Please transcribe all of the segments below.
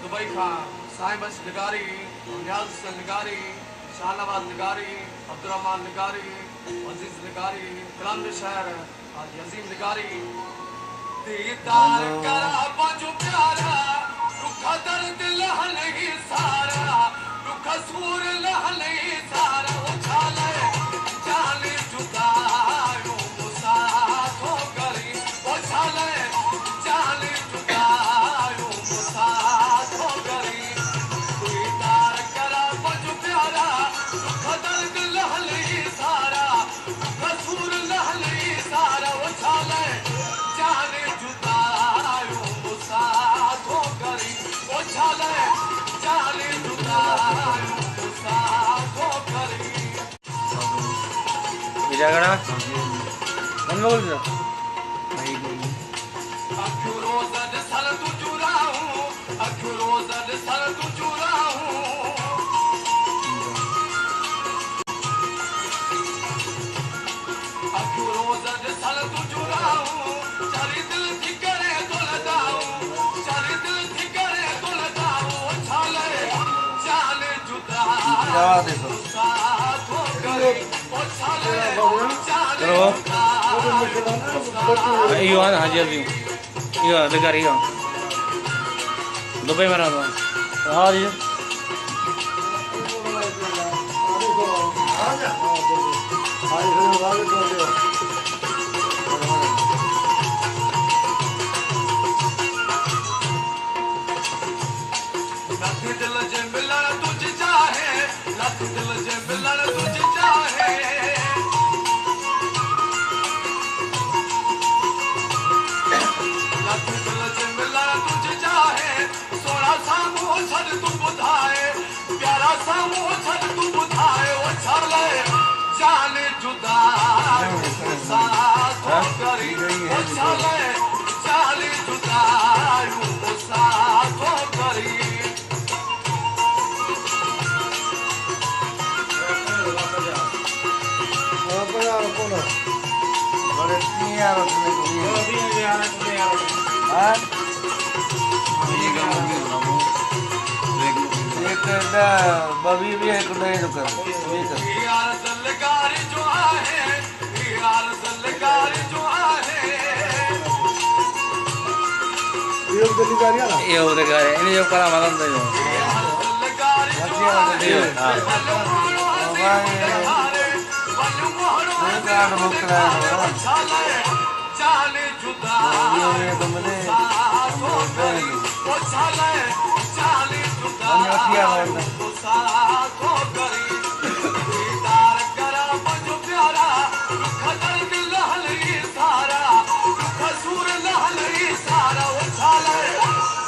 Dubai खां साहिब निगारी, नियाज़ निगारी, Shahnawaz निगारी, Abdurrahman निगारी, अजीज निगारी, कलाम शहर यजीम निगारी। दीदार करा बाजू प्यारा, रुखा दर्द लहले सारा, रुखा सूर लहले सारा, उछाले जाने जुदायो मुसाफो करी, उछाले जाने जुदायो मुसाफो करी। दीदार करा बाजू प्यारा, रुखा दर्द लहले सारा, रुखा सूर लहले सारा, उछाले जाने जुदायो मुसाफो करी, उछाले जाने जुदायो मुसाफो करी। विजयगढ़ मन बोल दो अखियों रोज़द सर तू चुराऊं, अखियों रोज़द सर तू चुराऊं, अखियों रोज़द सर तू चुराऊं, चारी दिल थी करे तो लगाऊं, चारी दिल थी करे तो लगाऊं, छाले जाने जुदायो मुसाफो करी, छाले जाने iyo hajar di iyo degar iyo Dubai में रहता हूँ हाँ जी लख दिल जे मिलण तुझ चाहे, लख दिल जे मिलण तुझ चाहे, लख दिल जे मिलण तुझ चाहे, सोना साम्हूं छॾ तूं ॿुधाए, प्यारा साम्हूं छॾ तूं ॿुधाए, ओ छाले जाने जुदायो मुसाफो करी, ओ छाले जाने जुदायो मुसाफो करी। बबी भी है कुछ नहीं तो कर यार दलकारी जो आहे, यार दलकारी जो आहे, ये उधर का है इन्हें जो करा मालूम नहीं हो यार दलकारी जो आहे, जाने जुदायो मुसाफो करी, ओ छाले जाने जुदायो मुसाफो करी। दीदार करा बाजू प्यारा, रुखा दर्द लहले सारा, रुखा सूर लहले सारा, ओ छाले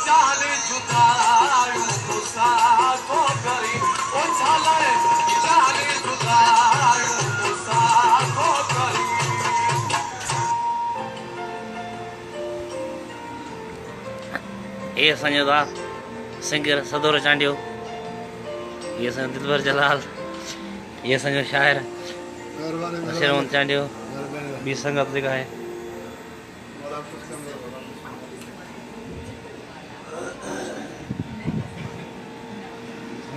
जाने जुदायो मुसाफो करी, ओ छाले जाने जुदायो मुसाफो करी। ये संजोदा सिंगर सदोर चांडियो ये संग दिलबर जलाल ये संग शायर शेरवन चांडियो भी संगत जगह है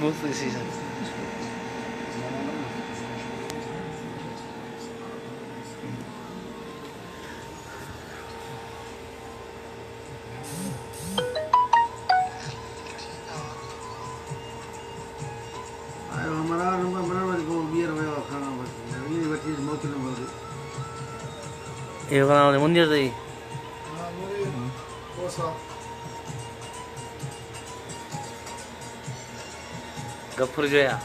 बहुत इसी से ये बना मंदिर तो गफूर जो है